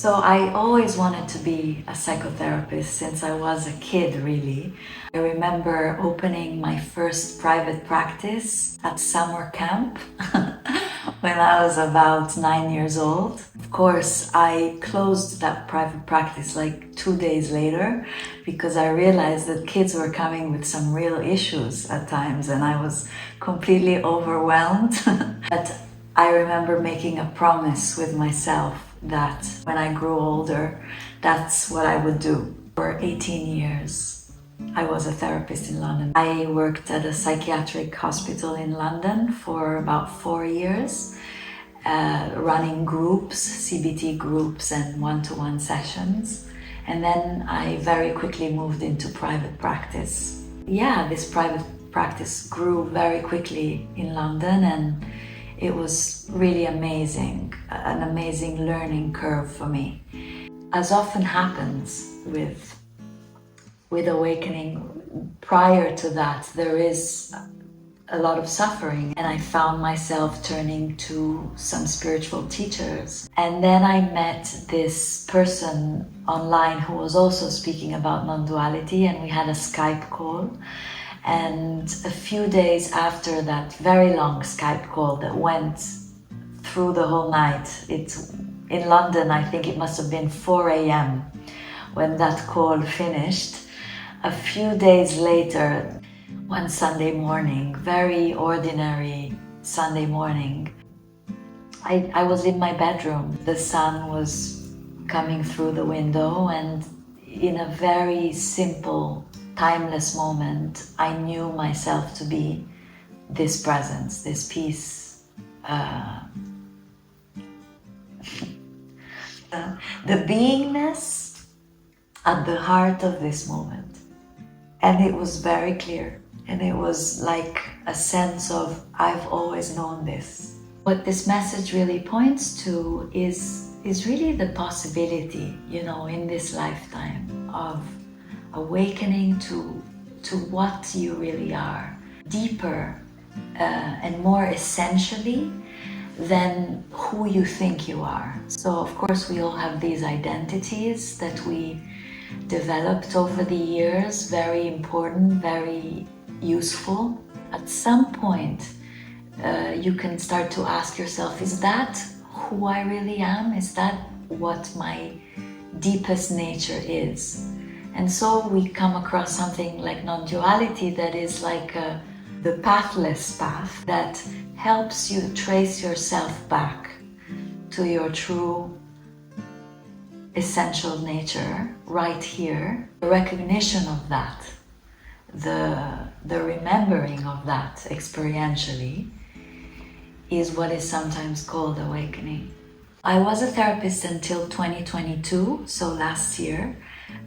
So I always wanted to be a psychotherapist since I was a kid, really. I remember opening my first private practice at summer camp when I was about 9 years old. Of course, I closed that private practice like 2 days later because I realized that kids were coming with some real issues at times and I was completely overwhelmed. But I remember making a promise with myself that when I grew older, that's what I would do. For 18 years, I was a therapist in London. I worked at a psychiatric hospital in London for about 4 years, running groups, CBT groups and one-to-one sessions. And then I very quickly moved into private practice. Yeah, this private practice grew very quickly in London and it was really amazing, an amazing learning curve for me. As often happens with awakening, prior to that there is a lot of suffering, and I found myself turning to some spiritual teachers. And then I met this person online who was also speaking about non-duality, and we had a Skype call. And a few days after that very long Skype call that went through the whole night, in London, I think it must have been 4 a.m. when that call finished. A few days later, one Sunday morning, very ordinary Sunday morning, I was in my bedroom. The sun was coming through the window, and in a very simple, timeless moment, I knew myself to be this presence, this peace, the beingness at the heart of this moment. And it was very clear, and it was like a sense of, I've always known this. What this message really points to is really the possibility, in this lifetime of awakening to what you really are, deeper and more essentially than who you think you are. So of course we all have these identities that we developed over the years, very important, very useful. At some point you can start to ask yourself, is that who I really am? Is that what my deepest nature is? And so we come across something like non-duality that is like the pathless path that helps you trace yourself back to your true essential nature right here. The recognition of that, the remembering of that experientially is what is sometimes called awakening. I was a therapist until 2022, so last year.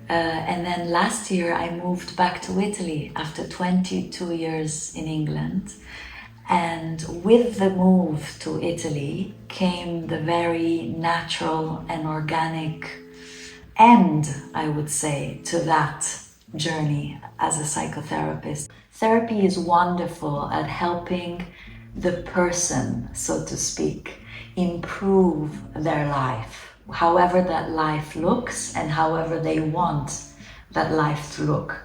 And then last year I moved back to Italy after 22 years in England. And with the move to Italy came the very natural and organic end, I would say, to that journey as a psychotherapist. Therapy is wonderful at helping the person, so to speak, improve their life, however that life looks and however they want that life to look.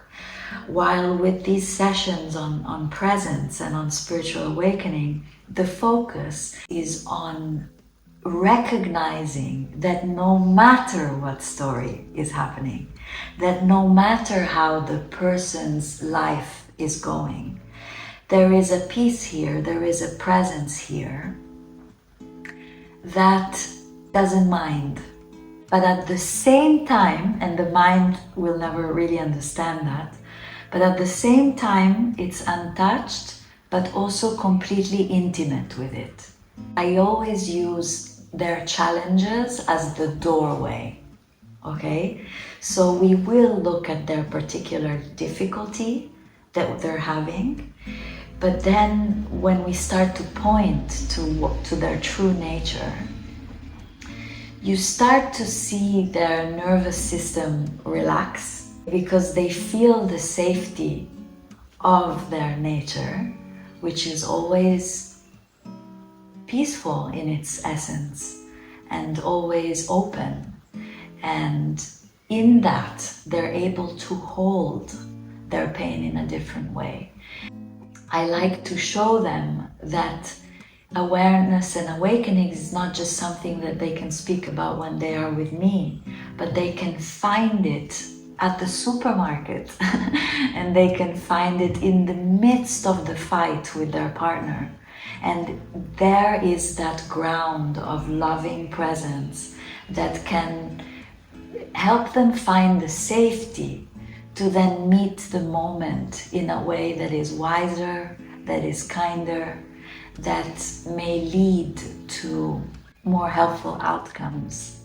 While with these sessions on presence and on spiritual awakening, the focus is on recognizing that no matter what story is happening, that no matter how the person's life is going, there is a peace here, there is a presence here that doesn't mind. But at the same time, and the mind will never really understand that, but at the same time it's untouched, but also completely intimate with it. I always use their challenges as the doorway, okay? So we will look at their particular difficulty that they're having, but then when we start to point to their true nature, you start to see their nervous system relax because they feel the safety of their nature, which is always peaceful in its essence and always open. And in that, they're able to hold their pain in a different way. I like to show them that awareness and awakening is not just something that they can speak about when they are with me, but they can find it at the supermarket and they can find it in the midst of the fight with their partner. And there is that ground of loving presence that can help them find the safety to then meet the moment in a way that is wiser, that is kinder, that may lead to more helpful outcomes.